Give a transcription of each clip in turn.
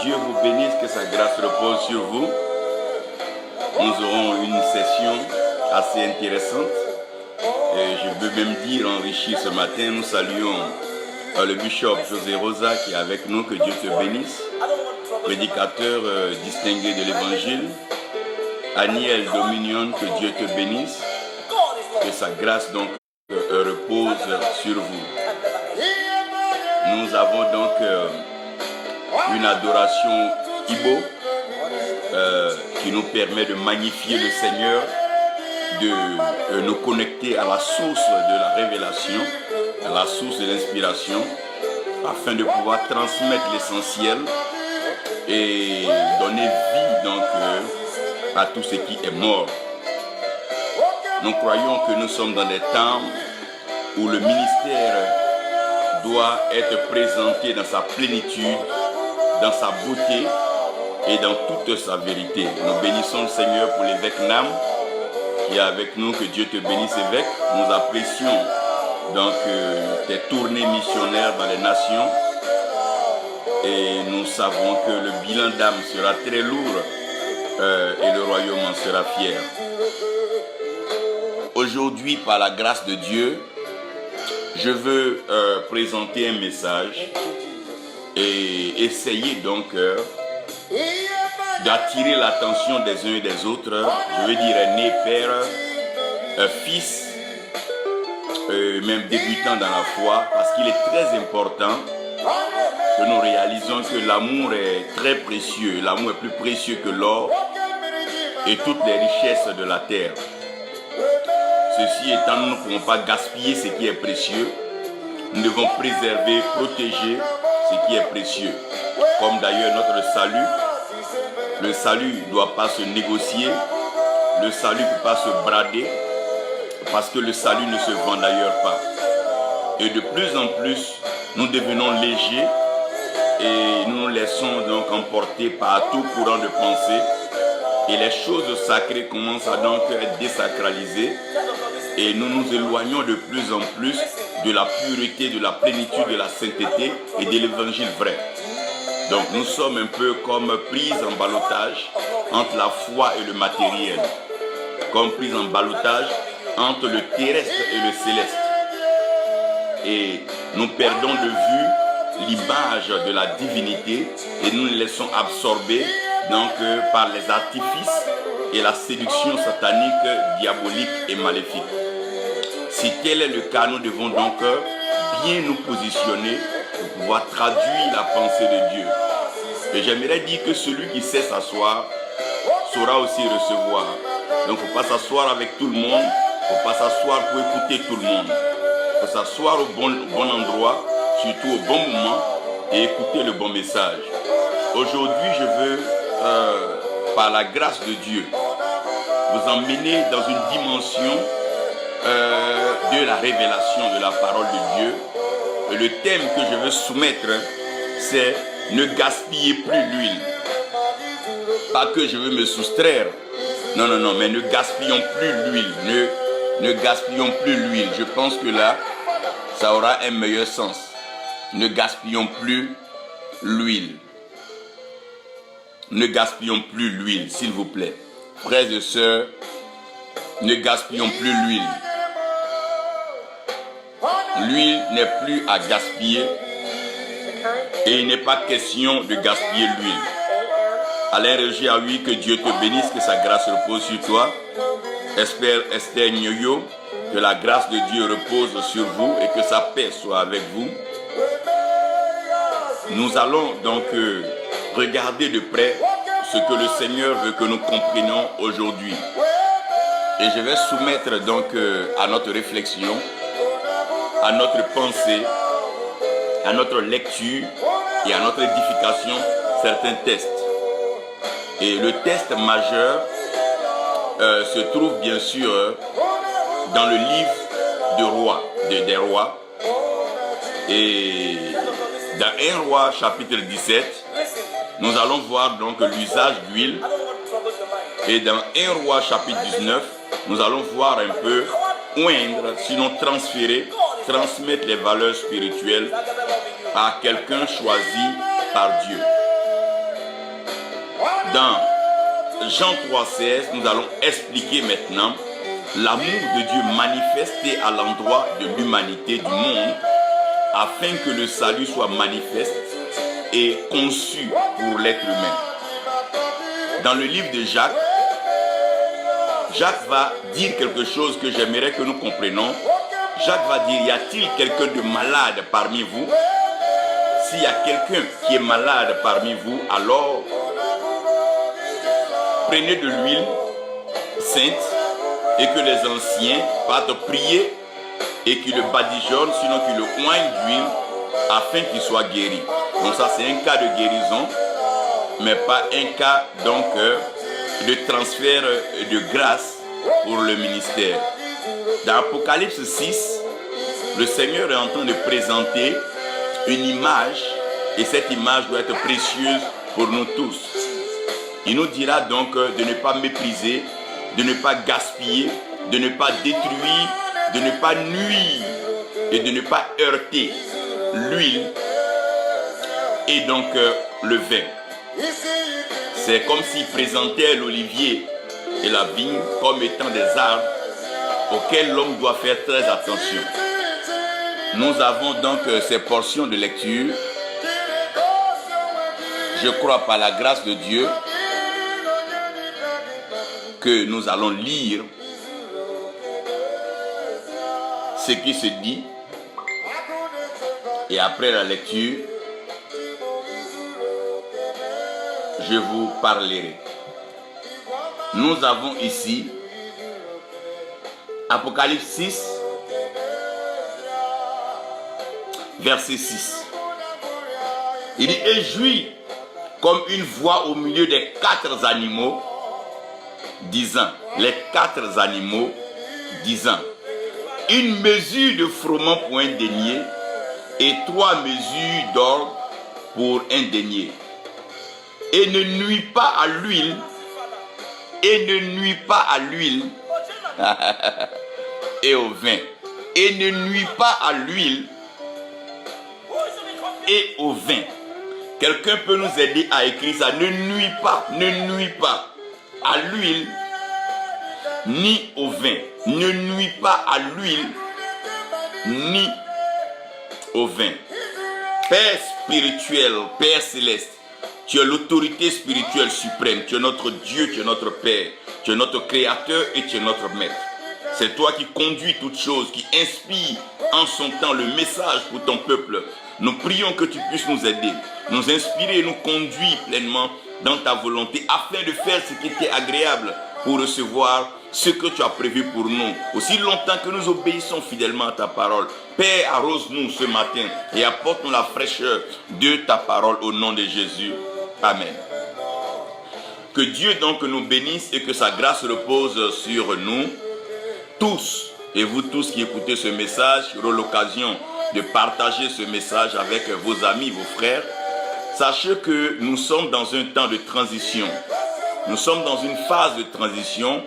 Dieu vous bénisse, que sa grâce repose sur vous. Nous aurons une session assez intéressante. Et je veux même dire enrichie ce matin. Nous saluons le bishop José Rosa qui est avec nous, que Dieu te bénisse. Prédicateur distingué de l'évangile. Aniel Dominion, que Dieu te bénisse. Que sa grâce donc repose sur vous. Nous avons donc une adoration Ibo qui nous permet de magnifier le Seigneur, de nous connecter à la source de la révélation, à la source de l'inspiration, afin de pouvoir transmettre l'essentiel et donner vie donc à tout ce qui est mort. Nous croyons que nous sommes dans des temps où le ministère doit être présenté dans sa plénitude, dans sa beauté et dans toute sa vérité. Nous bénissons le Seigneur pour l'évêque Nam qui est avec nous. Que Dieu te bénisse, évêque. Nous apprécions donc tes tournées missionnaires dans les nations et nous savons que le bilan d'âme sera très lourd et le royaume en sera fier. Aujourd'hui, par la grâce de Dieu, je veux présenter un message et essayer donc d'attirer l'attention des uns et des autres. Je veux dire né, père, fils, même débutant dans la foi, parce qu'il est très important que nous réalisons que l'amour est très précieux. L'amour est plus précieux que l'or et toutes les richesses de la terre. Ceci étant, nous ne pouvons pas gaspiller ce qui est précieux. Nous devons préserver, protéger ce qui est précieux. Comme d'ailleurs notre salut. Le salut ne doit pas se négocier. Le salut ne peut pas se brader. Parce que le salut ne se vend d'ailleurs pas. Et de plus en plus, nous devenons légers. Et nous nous laissons donc emporter par tout courant de pensée. Et les choses sacrées commencent à donc être désacralisées. Et nous nous éloignons de plus en plus de la pureté, de la plénitude, de la sainteté et de l'évangile vrai. Donc nous sommes un peu comme pris en ballottage entre la foi et le matériel. Comme pris en ballottage entre le terrestre et le céleste. Et nous perdons de vue l'image de la divinité et nous nous laissons absorber donc par les artifices et la séduction satanique, diabolique et maléfique. Si tel est le cas, nous devons donc bien nous positionner pour pouvoir traduire la pensée de Dieu. Et j'aimerais dire que celui qui sait s'asseoir saura aussi recevoir. Donc il ne faut pas s'asseoir avec tout le monde, il ne faut pas s'asseoir pour écouter tout le monde. Il faut s'asseoir au bon endroit, surtout au bon moment, et écouter le bon message. Aujourd'hui, je veux, par la grâce de Dieu, vous emmener dans une dimension de la révélation de la parole de Dieu. Et le thème que je veux soumettre, c'est « Ne gaspillez plus l'huile ». Pas que je veux me soustraire. Non, non, non, mais ne gaspillons plus l'huile. Ne gaspillons plus l'huile. Je pense que là, ça aura un meilleur sens. Ne gaspillons plus l'huile. Ne gaspillons plus l'huile, s'il vous plaît. Frères et sœurs, ne gaspillons plus l'huile. L'huile n'est plus à gaspiller et il n'est pas question de gaspiller l'huile. Alain Régie a oui, que Dieu te bénisse, que sa grâce repose sur toi. Esther Nyoyo, que la grâce de Dieu repose sur vous et que sa paix soit avec vous. Nous allons donc regarder de près ce que le Seigneur veut que nous comprenions aujourd'hui. Et je vais soumettre donc à notre réflexion, à notre pensée, à notre lecture et à notre édification certains tests. Et le test majeur se trouve bien sûr dans le livre des rois. Et dans 1 roi chapitre 17, nous allons voir donc l'usage d'huile. Et dans 1 roi chapitre 19, nous allons voir un peu oindre, sinon transmettre les valeurs spirituelles à quelqu'un choisi par Dieu. dans Jean 3,16, nous allons expliquer maintenant l'amour de Dieu manifesté à l'endroit de l'humanité, du monde, afin que le salut soit manifeste et conçu pour l'être humain. Dans le livre de Jacques, Jacques va dire quelque chose que j'aimerais que nous comprenions. Jacques va dire, y a-t-il quelqu'un de malade parmi vous? S'il y a quelqu'un qui est malade parmi vous, alors prenez de l'huile sainte et que les anciens partent prier et qu'ils le badigeonnent, sinon qu'ils le oignent d'huile afin qu'il soit guéri. Donc ça c'est un cas de guérison, mais pas un cas donc de transfert de grâce pour le ministère. Dans Apocalypse 6, le Seigneur est en train de présenter une image et cette image doit être précieuse pour nous tous. Il nous dira donc de ne pas mépriser, de ne pas gaspiller, de ne pas détruire, de ne pas nuire et de ne pas heurter l'huile et donc le vin. C'est comme s'il présentait l'olivier et la vigne comme étant des arbres auxquels l'homme doit faire très attention. Nous avons donc ces portions de lecture. Je crois par la grâce de Dieu que nous allons lire ce qui se dit et après la lecture, je vous parlerai. Nous avons ici Apocalypse 6, verset 6. Il dit, et jouit comme une voix au milieu des 4 animaux, disant, les 4 animaux, disant, une mesure de froment pour un denier et 3 mesures d'orge pour un denier. Et ne nuit pas à l'huile, et ne nuit pas à l'huile et au vin, et ne nuit pas à l'huile et au vin. Quelqu'un peut nous aider à écrire ça. Ne nuit pas à l'huile ni au vin. Ne nuit pas à l'huile ni au vin. Père spirituel, Père céleste, tu es l'autorité spirituelle suprême. Tu es notre Dieu, tu es notre Père. Tu es notre Créateur et tu es notre Maître. C'est toi qui conduis toutes choses, qui inspire en son temps le message pour ton peuple. Nous prions que tu puisses nous aider, nous inspirer et nous conduire pleinement dans ta volonté afin de faire ce qui t'est agréable pour recevoir ce que tu as prévu pour nous. Aussi longtemps que nous obéissons fidèlement à ta parole. Père, arrose-nous ce matin et apporte-nous la fraîcheur de ta parole au nom de Jésus. Amen. Que Dieu donc nous bénisse et que sa grâce repose sur nous tous. Et vous tous qui écoutez ce message, aurez l'occasion de partager ce message avec vos amis, vos frères. Sachez que nous sommes dans un temps de transition. Nous sommes dans une phase de transition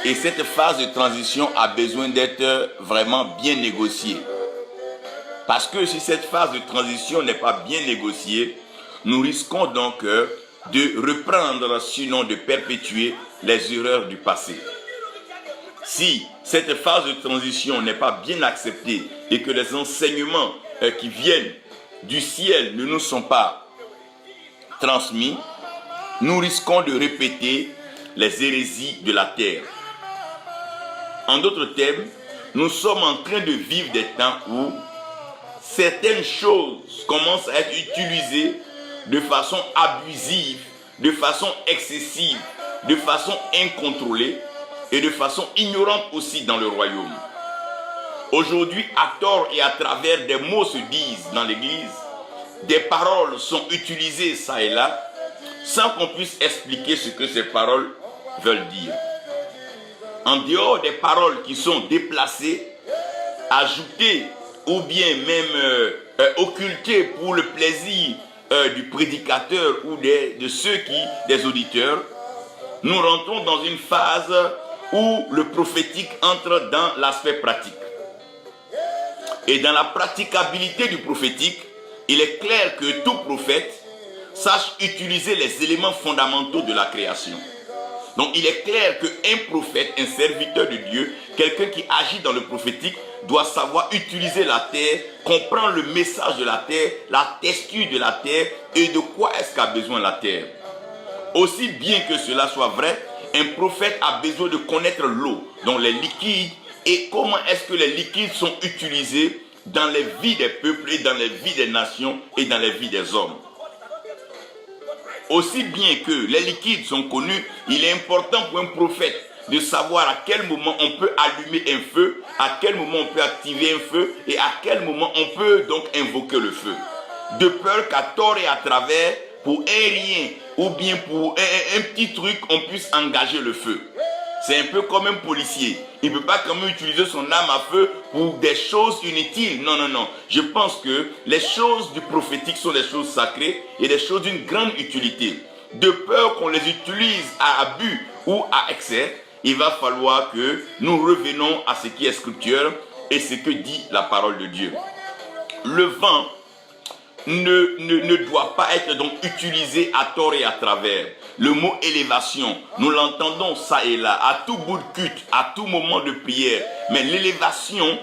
et cette phase de transition a besoin d'être vraiment bien négociée. Parce que si cette phase de transition n'est pas bien négociée, nous risquons donc de reprendre, sinon de perpétuer les erreurs du passé. Si cette phase de transition n'est pas bien acceptée et que les enseignements qui viennent du ciel ne nous sont pas transmis, nous risquons de répéter les hérésies de la terre. En d'autres termes, nous sommes en train de vivre des temps où certaines choses commencent à être utilisées de façon abusive, de façon excessive, de façon incontrôlée et de façon ignorante aussi dans le royaume. Aujourd'hui, à tort et à travers, des mots se disent dans l'église, des paroles sont utilisées ça et là, sans qu'on puisse expliquer ce que ces paroles veulent dire. En dehors des paroles qui sont déplacées, ajoutées ou bien même occultées pour le plaisir du prédicateur ou des auditeurs, nous rentrons dans une phase où le prophétique entre dans l'aspect pratique. Et dans la praticabilité du prophétique, il est clair que tout prophète sache utiliser les éléments fondamentaux de la création. Donc il est clair qu'un prophète, un serviteur de Dieu, quelqu'un qui agit dans le prophétique, doit savoir utiliser la terre, comprendre le message de la terre, la texture de la terre et de quoi est-ce qu'a besoin la terre. Aussi bien que cela soit vrai, un prophète a besoin de connaître l'eau, donc les liquides, et comment est-ce que les liquides sont utilisés dans les vies des peuples et dans les vies des nations et dans les vies des hommes. Aussi bien que les liquides sont connus, il est important pour un prophète de savoir à quel moment on peut allumer un feu, à quel moment on peut activer un feu et à quel moment on peut donc invoquer le feu. De peur qu'à tort et à travers, pour un rien ou bien pour un petit truc, on puisse engager le feu. C'est un peu comme un policier. Il ne peut pas quand même utiliser son arme à feu pour des choses inutiles. Non, non, non. Je pense que les choses du prophétique sont des choses sacrées et des choses d'une grande utilité. De peur qu'on les utilise à abus ou à excès, il va falloir que nous revenons à ce qui est scripture et ce que dit la parole de Dieu. Le vent ne doit pas être donc utilisé à tort et à travers. Le mot élévation, nous l'entendons ça et là, à tout bout de culte, à tout moment de prière. Mais l'élévation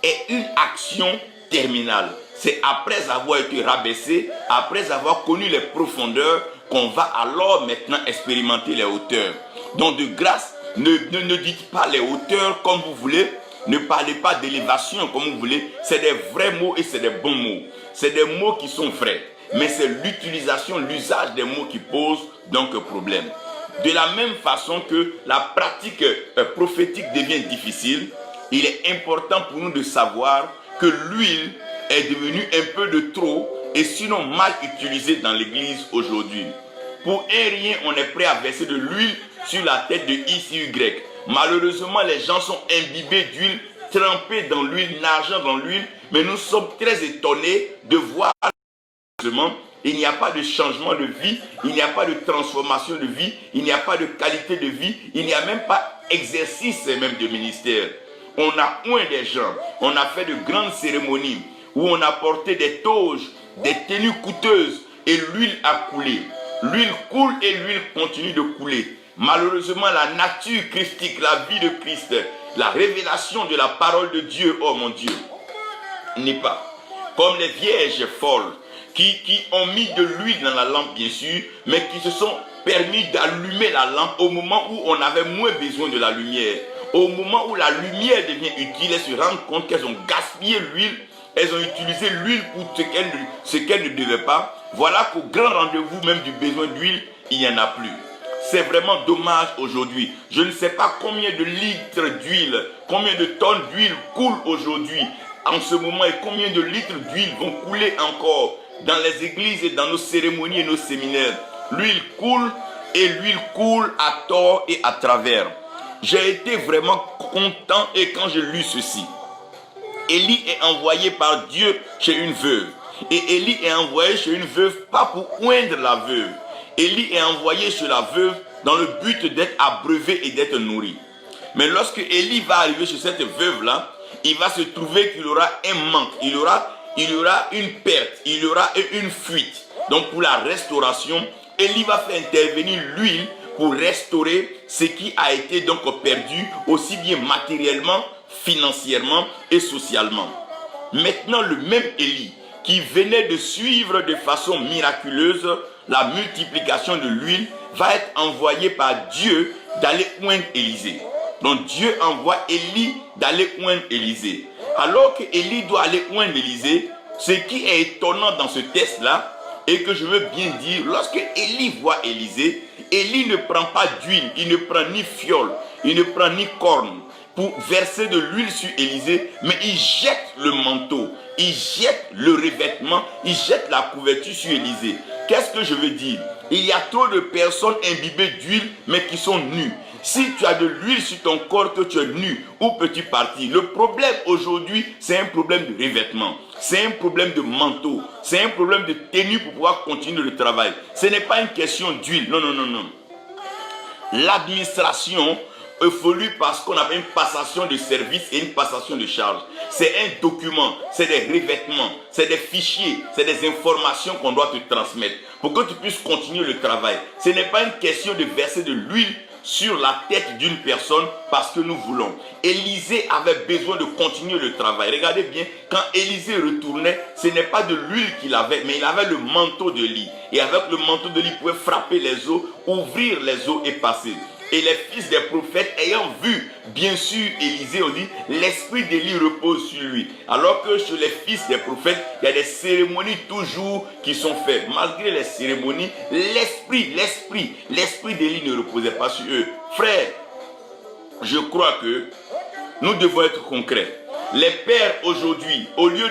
est une action terminale. C'est après avoir été rabaissé, après avoir connu les profondeurs, qu'on va alors maintenant expérimenter les hauteurs. Donc de grâce, ne dites pas les hauteurs comme vous voulez. Ne parlez pas d'élévation comme vous voulez. C'est des vrais mots et c'est des bons mots. C'est des mots qui sont vrais. Mais c'est l'utilisation, l'usage des mots qui pose donc problème. De la même façon que la pratique prophétique devient difficile, il est important pour nous de savoir que l'huile est devenue un peu de trop et sinon mal utilisée dans l'église aujourd'hui. Pour un rien, on est prêt à verser de l'huile sur la tête de X, Y. Malheureusement, les gens sont imbibés d'huile, trempés dans l'huile, nageant dans l'huile, mais nous sommes très étonnés de voir il n'y a pas de changement de vie, il n'y a pas de transformation de vie, il n'y a pas de qualité de vie, il n'y a même pas exercice même de ministère. On a oint des gens, on a fait de grandes cérémonies où on a porté des toges, des tenues coûteuses et l'huile a coulé. L'huile coule et l'huile continue de couler. Malheureusement, la nature christique, la vie de Christ, la révélation de la parole de Dieu, oh mon Dieu, n'est pas comme les vierges folles qui ont mis de l'huile dans la lampe, bien sûr, mais qui se sont permis d'allumer la lampe au moment où on avait moins besoin de la lumière. Au moment où la lumière devient utile, elles se rendent compte qu'elles ont gaspillé l'huile, elles ont utilisé l'huile pour ce qu'elles ne devaient pas. Voilà qu'au grand rendez-vous même du besoin d'huile, il n'y en a plus. C'est vraiment dommage aujourd'hui. Je ne sais pas combien de litres d'huile, combien de tonnes d'huile coulent aujourd'hui en ce moment et combien de litres d'huile vont couler encore dans les églises et dans nos cérémonies et nos séminaires. L'huile coule et l'huile coule à tort et à travers. J'ai été vraiment content et quand j'ai lu ceci. Élie est envoyé par Dieu chez une veuve. Et Élie est envoyé chez une veuve pas pour oindre la veuve. Élie est envoyé chez la veuve dans le but d'être abreuvé et d'être nourri. Mais lorsque Élie va arriver chez cette veuve-là, il va se trouver qu'il aura un manque, il y aura une perte, il y aura une fuite. Donc pour la restauration, Élie va faire intervenir l'huile pour restaurer ce qui a été donc perdu, aussi bien matériellement, financièrement et socialement. Maintenant, le même Élie qui venait de suivre de façon miraculeuse la multiplication de l'huile va être envoyé par Dieu d'aller oindre Élisée. Donc Dieu envoie Élie d'aller oindre Élisée. Alors que Élie doit aller oindre Élisée, ce qui est étonnant dans ce texte-là, et que je veux bien dire, lorsque Élie voit Élisée, Élie ne prend pas d'huile, il ne prend ni fiole, il ne prend ni corne pour verser de l'huile sur Élisée, mais il jette le manteau, il jette le revêtement, il jette la couverture sur Élisée. Qu'est-ce que je veux dire? Il y a trop de personnes imbibées d'huile, mais qui sont nues. Si tu as de l'huile sur ton corps, que tu es nu ou petit parti, le problème aujourd'hui, c'est un problème de revêtement. C'est un problème de manteau. C'est un problème de tenue pour pouvoir continuer le travail. Ce n'est pas une question d'huile. Non, non, non, non. L'administration évolue parce qu'on a une passation de service et une passation de charge. C'est un document, c'est des revêtements, c'est des fichiers, c'est des informations qu'on doit te transmettre pour que tu puisses continuer le travail. Ce n'est pas une question de verser de l'huile sur la tête d'une personne parce que nous voulons. Élisée avait besoin de continuer le travail. Regardez bien, quand Élisée retournait, ce n'est pas de l'huile qu'il avait, mais il avait le manteau d'Élie. Et avec le manteau d'Élie, il pouvait frapper les eaux, ouvrir les eaux et passer. Et les fils des prophètes, ayant vu, bien sûr, Élisée, ont dit, l'esprit d'Élie repose sur lui. Alors que chez les fils des prophètes, il y a des cérémonies toujours qui sont faites. Malgré les cérémonies, l'esprit d'Élie ne reposait pas sur eux. Frères, je crois que nous devons être concrets. Les pères aujourd'hui, au lieu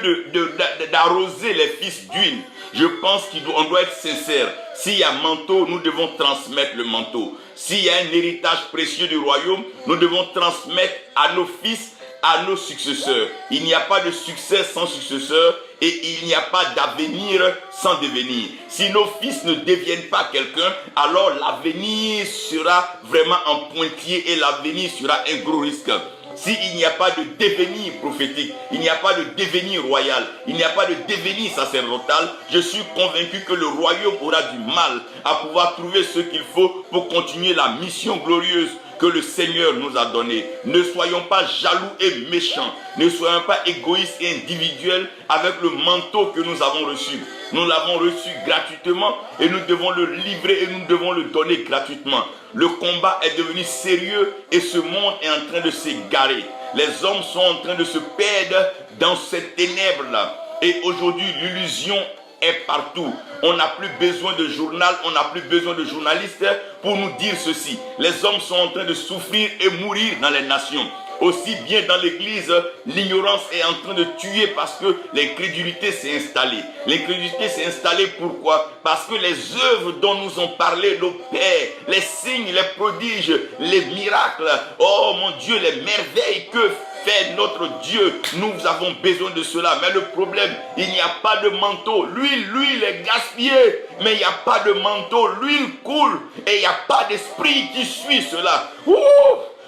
d'arroser les fils d'huile, je pense qu'on doit être sincère. S'il y a manteau, nous devons transmettre le manteau. S'il y a un héritage précieux du royaume, nous devons transmettre à nos fils, à nos successeurs. Il n'y a pas de succès sans successeur et il n'y a pas d'avenir sans devenir. Si nos fils ne deviennent pas quelqu'un, alors l'avenir sera vraiment en pointillé et l'avenir sera un gros risque. S'il n'y a pas de devenir prophétique, il n'y a pas de devenir royal, il n'y a pas de devenir sacerdotal, je suis convaincu que le royaume aura du mal à pouvoir trouver ce qu'il faut pour continuer la mission glorieuse que le Seigneur nous a donnée. Ne soyons pas jaloux et méchants, ne soyons pas égoïstes et individuels avec le manteau que nous avons reçu. Nous l'avons reçu gratuitement et nous devons le livrer et nous devons le donner gratuitement. Le combat est devenu sérieux et ce monde est en train de s'égarer. Les hommes sont en train de se perdre dans ces ténèbres-là. Et aujourd'hui, l'illusion est partout. On n'a plus besoin de journal, on n'a plus besoin de journalistes pour nous dire ceci. Les hommes sont en train de souffrir et mourir dans les nations. Aussi bien dans l'église, l'ignorance est en train de tuer parce que l'incrédulité s'est installée. L'incrédulité s'est installée pourquoi? Parce que les œuvres dont nous ont parlé nos pères, les signes, les prodiges, les miracles, oh mon Dieu, les merveilles que fait notre Dieu, nous avons besoin de cela. Mais le problème, il n'y a pas de manteau. L'huile est gaspillée, mais il n'y a pas de manteau. L'huile coule et il n'y a pas d'esprit qui suit cela. Ouh!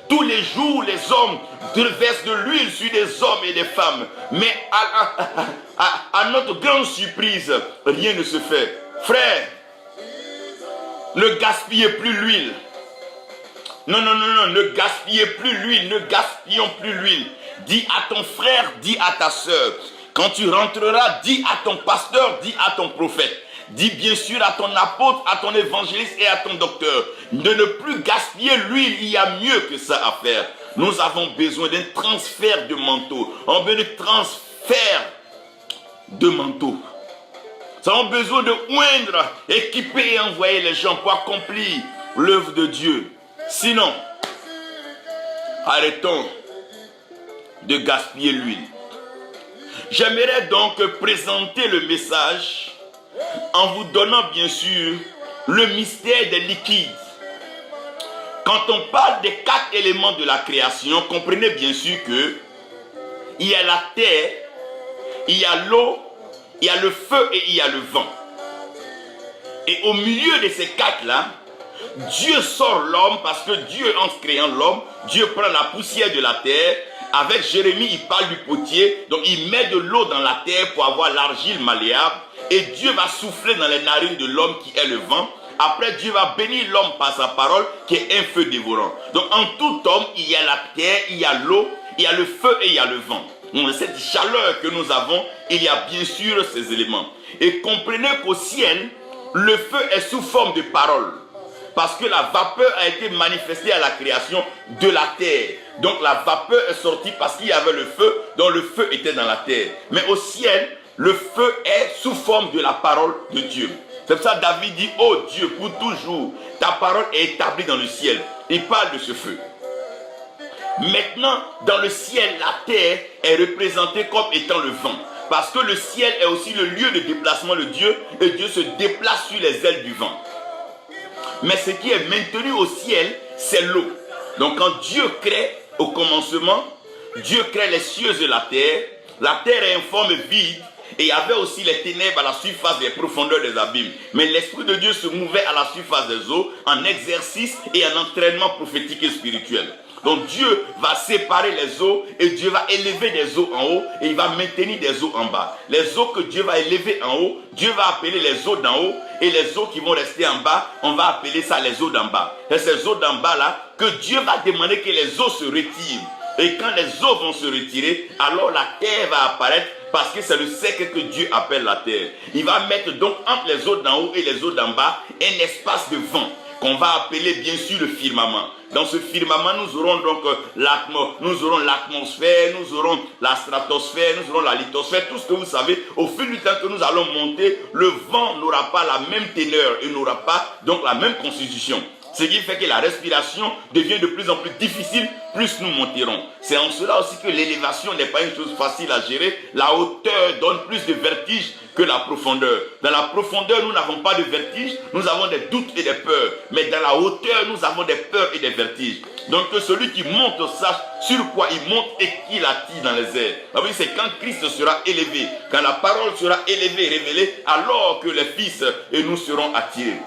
Tous les jours, les hommes versent de l'huile sur des hommes et des femmes. Mais à notre grande surprise, rien ne se fait. Frère, ne gaspillez plus l'huile. Non, ne gaspillez plus l'huile, ne gaspillons plus l'huile. Dis à ton frère, dis à ta soeur. Quand tu rentreras, dis à ton pasteur, dis à ton prophète. Dis bien sûr à ton apôtre, à ton évangéliste et à ton docteur. De ne plus gaspiller l'huile, il y a mieux que ça à faire. Nous avons besoin d'un transfert de manteau. On a besoin de transfert de manteau. Nous avons besoin de oindre, équiper et envoyer les gens pour accomplir l'œuvre de Dieu. Sinon, arrêtons de gaspiller l'huile. J'aimerais donc présenter le message en vous donnant bien sûr le mystère des liquides. Quand on parle des 4 éléments de la création, comprenez bien sûr que il y a la terre, il y a l'eau, il y a le feu et il y a le vent. Et au milieu de ces 4-là, Dieu sort l'homme parce que Dieu, en créant l'homme, Dieu prend la poussière de la terre. Avec Jérémie, il parle du potier. Donc il met de l'eau dans la terre pour avoir l'argile malléable. Et Dieu va souffler dans les narines de l'homme qui est le vent. Après, Dieu va bénir l'homme par sa parole qui est un feu dévorant. Donc en tout homme, il y a la terre, il y a l'eau, il y a le feu et il y a le vent. Donc cette chaleur que nous avons, il y a bien sûr ces éléments. Et comprenez qu'au ciel, le feu est sous forme de parole. Parce que la vapeur a été manifestée à la création de la terre. Donc la vapeur est sortie parce qu'il y avait le feu, donc le feu était dans la terre. Mais au ciel, le feu est sous forme de la parole de Dieu. C'est pour ça que David dit, oh Dieu, pour toujours, ta parole est établie dans le ciel. Il parle de ce feu. Maintenant, dans le ciel, la terre est représentée comme étant le vent. Parce que le ciel est aussi le lieu de déplacement de Dieu et Dieu se déplace sur les ailes du vent. Mais ce qui est maintenu au ciel, c'est l'eau. Donc quand Dieu crée au commencement, Dieu crée les cieux et la terre. La terre est en forme vide et il y avait aussi les ténèbres à la surface des profondeurs des abîmes. Mais l'Esprit de Dieu se mouvait à la surface des eaux en exercice et en entraînement prophétique et spirituel. Donc Dieu va séparer les eaux et Dieu va élever des eaux en haut et il va maintenir des eaux en bas. Les eaux que Dieu va élever en haut, Dieu va appeler les eaux d'en haut et les eaux qui vont rester en bas, on va appeler ça les eaux d'en bas. Et ces eaux d'en bas là, que Dieu va demander que les eaux se retirent. Et quand les eaux vont se retirer, alors la terre va apparaître parce que c'est le cercle que Dieu appelle la terre. Il va mettre donc entre les eaux d'en haut et les eaux d'en bas un espace de vent qu'on va appeler bien sûr le firmament. Dans ce firmament, nous aurons donc l'atmosphère, nous aurons la stratosphère, nous aurons la lithosphère, tout ce que vous savez. Au fil du temps que nous allons monter, le vent n'aura pas la même teneur et n'aura pas donc la même constitution. Ce qui fait que la respiration devient de plus en plus difficile, plus nous monterons. C'est en cela aussi que l'élévation n'est pas une chose facile à gérer. La hauteur donne plus de vertige que la profondeur. Dans la profondeur, nous n'avons pas de vertige, nous avons des doutes et des peurs. Mais dans la hauteur, nous avons des peurs et des vertiges. Donc que celui qui monte sache sur quoi il monte et qu'il attire dans les airs. C'est quand Christ sera élevé, quand la parole sera élevée et révélée, alors que les fils et nous serons attirés.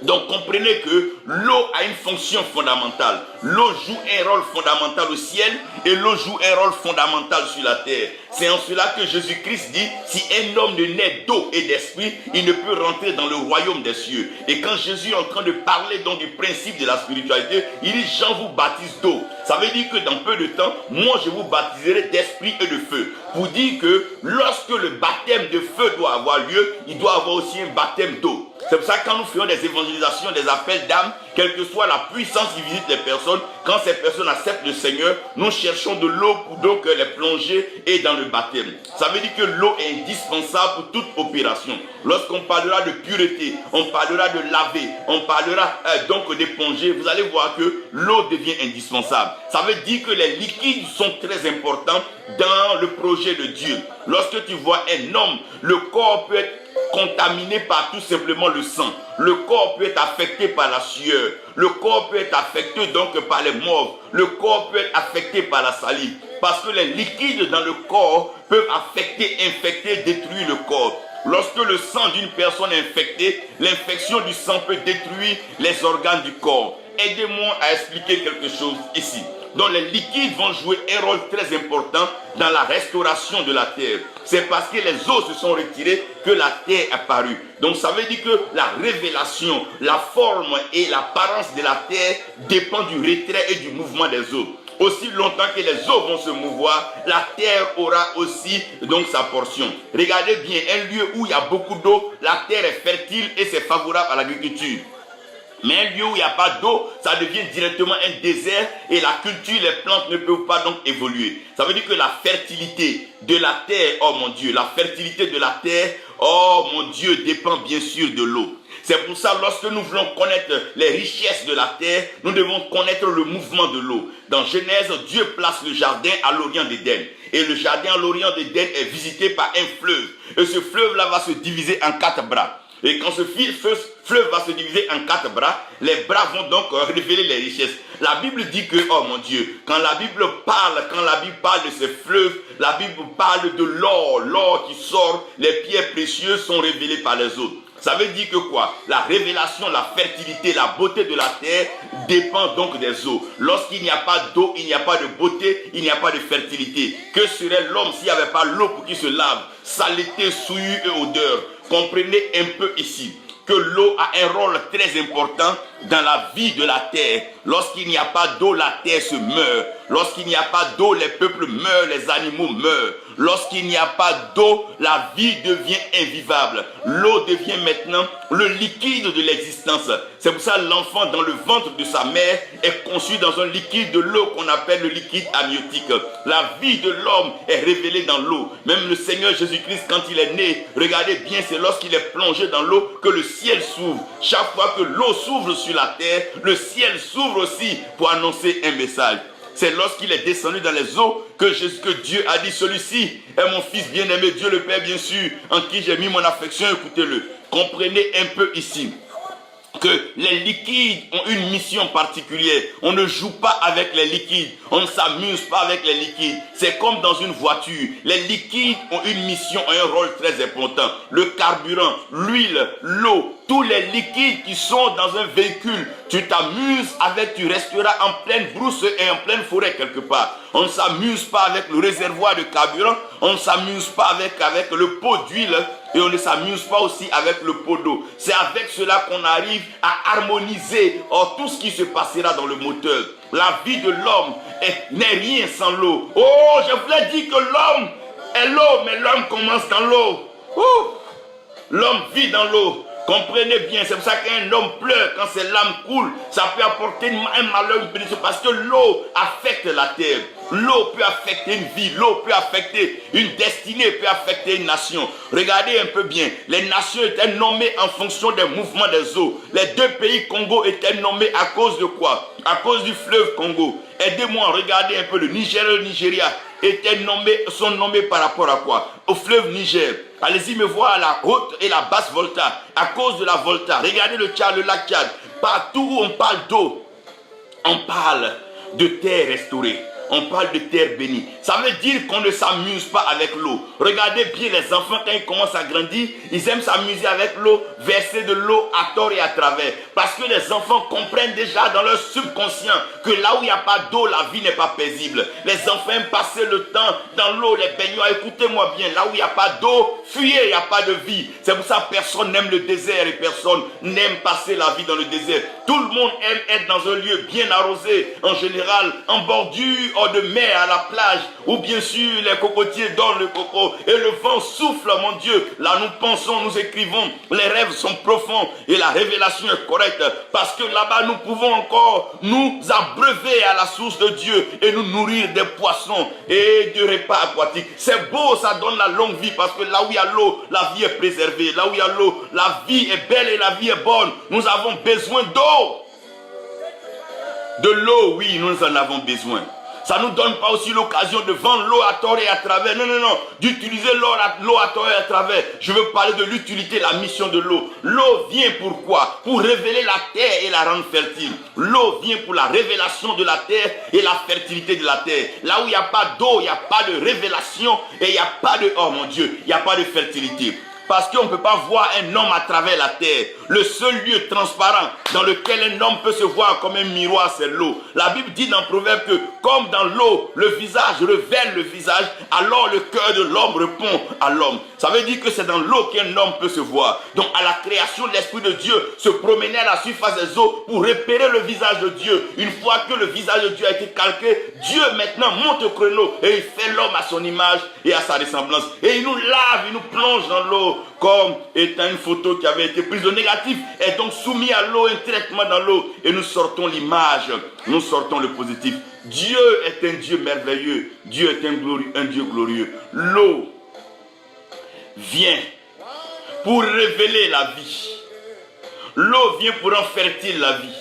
Donc comprenez que l'eau a une fonction fondamentale. L'eau joue un rôle fondamental au ciel et l'eau joue un rôle fondamental sur la terre. C'est en cela que Jésus-Christ dit, si un homme ne naît d'eau et d'esprit, il ne peut rentrer dans le royaume des cieux. Et quand Jésus est en train de parler donc du principe de la spiritualité, il dit, Jean vous baptise d'eau. Ça veut dire que dans peu de temps, moi je vous baptiserai d'esprit et de feu. Pour dire que lorsque le baptême de feu doit avoir lieu, il doit avoir aussi un baptême d'eau. C'est pour ça que quand nous faisons des évangélisations, des appels d'âme, quelle que soit la puissance qui visite les personnes, quand ces personnes acceptent le Seigneur, nous cherchons de l'eau pour donc les plonger et dans le baptême. Ça veut dire que l'eau est indispensable pour toute opération. Lorsqu'on parlera de pureté, on parlera de laver, on parlera donc d'éponger, vous allez voir que l'eau devient indispensable. Ça veut dire que les liquides sont très importants dans le projet de Dieu. Lorsque tu vois un homme, le corps peut être contaminé par tout simplement le sang. Le corps peut être affecté par la sueur. Le corps peut être affecté donc par les morts. Le corps peut être affecté par la salive. Parce que les liquides dans le corps peuvent affecter, infecter, détruire le corps. Lorsque le sang d'une personne est infecté, l'infection du sang peut détruire les organes du corps. Aidez-moi à expliquer quelque chose ici. Donc les liquides vont jouer un rôle très important dans la restauration de la terre. C'est parce que les eaux se sont retirées que la terre est apparue. Donc ça veut dire que la révélation, la forme et l'apparence de la terre dépend du retrait et du mouvement des eaux. Aussi longtemps que les eaux vont se mouvoir, la terre aura aussi donc sa portion. Regardez bien, un lieu où il y a beaucoup d'eau, la terre est fertile et c'est favorable à l'agriculture. Mais un lieu où il n'y a pas d'eau, ça devient directement un désert et la culture, les plantes ne peuvent pas donc évoluer. Ça veut dire que la fertilité de la terre, oh mon Dieu, la fertilité de la terre, oh mon Dieu, dépend bien sûr de l'eau. C'est pour ça, lorsque nous voulons connaître les richesses de la terre, nous devons connaître le mouvement de l'eau. Dans Genèse, Dieu place le jardin à l'orient d'Éden. Et le jardin à l'orient d'Éden est visité par un fleuve. Et ce fleuve-là va se diviser en 4 bras. Et quand ce fleuve va se diviser en 4 bras, les bras vont donc révéler les richesses. La Bible dit que, oh mon Dieu, quand la Bible parle de ces fleuves, la Bible parle de l'or. L'or qui sort, les pierres précieuses sont révélées par les autres. Ça veut dire que quoi? La révélation, la fertilité, la beauté de la terre dépend donc des eaux. Lorsqu'il n'y a pas d'eau, il n'y a pas de beauté, il n'y a pas de fertilité. Que serait l'homme s'il n'y avait pas l'eau pour qu'il se lave? Saleté, souillure et odeur. Comprenez un peu ici que l'eau a un rôle très important dans la vie de la terre. Lorsqu'il n'y a pas d'eau, la terre se meurt. Lorsqu'il n'y a pas d'eau, les peuples meurent, les animaux meurent. Lorsqu'il n'y a pas d'eau, la vie devient invivable. L'eau devient maintenant le liquide de l'existence. C'est pour ça que l'enfant dans le ventre de sa mère est conçu dans un liquide de l'eau qu'on appelle le liquide amniotique. La vie de l'homme est révélée dans l'eau. Même le Seigneur Jésus-Christ, quand il est né, regardez bien, c'est lorsqu'il est plongé dans l'eau que le ciel s'ouvre. Chaque fois que l'eau s'ouvre sur la terre, le ciel s'ouvre aussi pour annoncer un message. C'est lorsqu'il est descendu dans les eaux que Dieu a dit, celui-ci est mon fils bien-aimé, Dieu le Père bien sûr, en qui j'ai mis mon affection, écoutez-le. Comprenez un peu ici que les liquides ont une mission particulière. On ne joue pas avec les liquides. On ne s'amuse pas avec les liquides. C'est comme dans une voiture. Les liquides ont une mission, un rôle très important. Le carburant, l'huile, l'eau, tous les liquides qui sont dans un véhicule, tu t'amuses avec, tu resteras en pleine brousse et en pleine forêt quelque part. On ne s'amuse pas avec le réservoir de carburant, on ne s'amuse pas avec le pot d'huile et on ne s'amuse pas aussi avec le pot d'eau. C'est avec cela qu'on arrive à harmoniser tout ce qui se passera dans le moteur. La vie de l'homme n'est rien sans l'eau. Oh, je voulais dire que l'homme est l'eau, mais l'homme commence dans l'eau. L'homme vit dans l'eau. Comprenez bien, c'est pour ça qu'un homme pleure quand ses larmes coulent. Ça peut apporter un malheur, une bénédiction, parce que l'eau affecte la terre. L'eau peut affecter une vie, l'eau peut affecter une destinée, peut affecter une nation. Regardez un peu bien, les nations étaient nommées en fonction des mouvements des eaux. Les deux pays Congo étaient nommés à cause de quoi? À cause du fleuve Congo. Aidez-moi à regarder un peu le Niger et le Nigeria sont nommés par rapport à quoi? Au fleuve Niger. Allez-y me voir à la haute et la basse Volta. À cause de la Volta. Regardez le Tchad, le lac Tchad. Partout où on parle d'eau, on parle de terre restaurée. On parle de terre bénie. Ça veut dire qu'on ne s'amuse pas avec l'eau. Regardez bien les enfants quand ils commencent à grandir, ils aiment s'amuser avec l'eau, verser de l'eau à tort et à travers. Parce que les enfants comprennent déjà dans leur subconscient que là où il n'y a pas d'eau, la vie n'est pas paisible. Les enfants aiment passer le temps dans l'eau, les baignoires. Écoutez-moi bien, là où il n'y a pas d'eau, fuyez, il n'y a pas de vie. C'est pour ça que personne n'aime le désert et personne n'aime passer la vie dans le désert. Tout le monde aime être dans un lieu bien arrosé, en général, en bordure de mer à la plage, où bien sûr les cocotiers donnent le coco et le vent souffle, mon Dieu. Là nous pensons, nous écrivons, les rêves sont profonds et la révélation est correcte, parce que là-bas nous pouvons encore nous abreuver à la source de Dieu et nous nourrir des poissons et de repas aquatiques. C'est beau, ça donne la longue vie, parce que là où il y a l'eau, la vie est préservée. Là où il y a l'eau, la vie est belle et la vie est bonne. Nous avons besoin d'eau. De l'eau, oui, nous en avons besoin. Ça ne nous donne pas aussi l'occasion de vendre l'eau à tort et à travers. Non, non, non. D'utiliser l'eau à tort et à travers. Je veux parler de l'utilité, la mission de l'eau. L'eau vient pour quoi? Pour révéler la terre et la rendre fertile. L'eau vient pour la révélation de la terre et la fertilité de la terre. Là où il n'y a pas d'eau, il n'y a pas de révélation et il n'y a pas de, oh mon Dieu, il n'y a pas de fertilité. Parce qu'on ne peut pas voir un homme à travers la terre. Le seul lieu transparent dans lequel un homme peut se voir comme un miroir, c'est l'eau. La Bible dit dans Proverbe que comme dans l'eau, le visage révèle le visage, alors le cœur de l'homme répond à l'homme. Ça veut dire que c'est dans l'eau qu'un homme peut se voir. Donc à la création, l'Esprit de Dieu se promenait à la surface des eaux pour repérer le visage de Dieu. Une fois que le visage de Dieu a été calqué, Dieu maintenant monte au créneau et il fait l'homme à son image et à sa ressemblance. Et il nous lave, il nous plonge dans l'eau comme étant une photo qui avait été prise. Le négatif est donc soumis à l'eau, un traitement dans l'eau. Et nous sortons l'image, nous sortons le positif. Dieu est un Dieu merveilleux. Dieu est un Dieu glorieux. L'eau vient pour révéler la vie. L'eau vient pour rendre fertile la vie.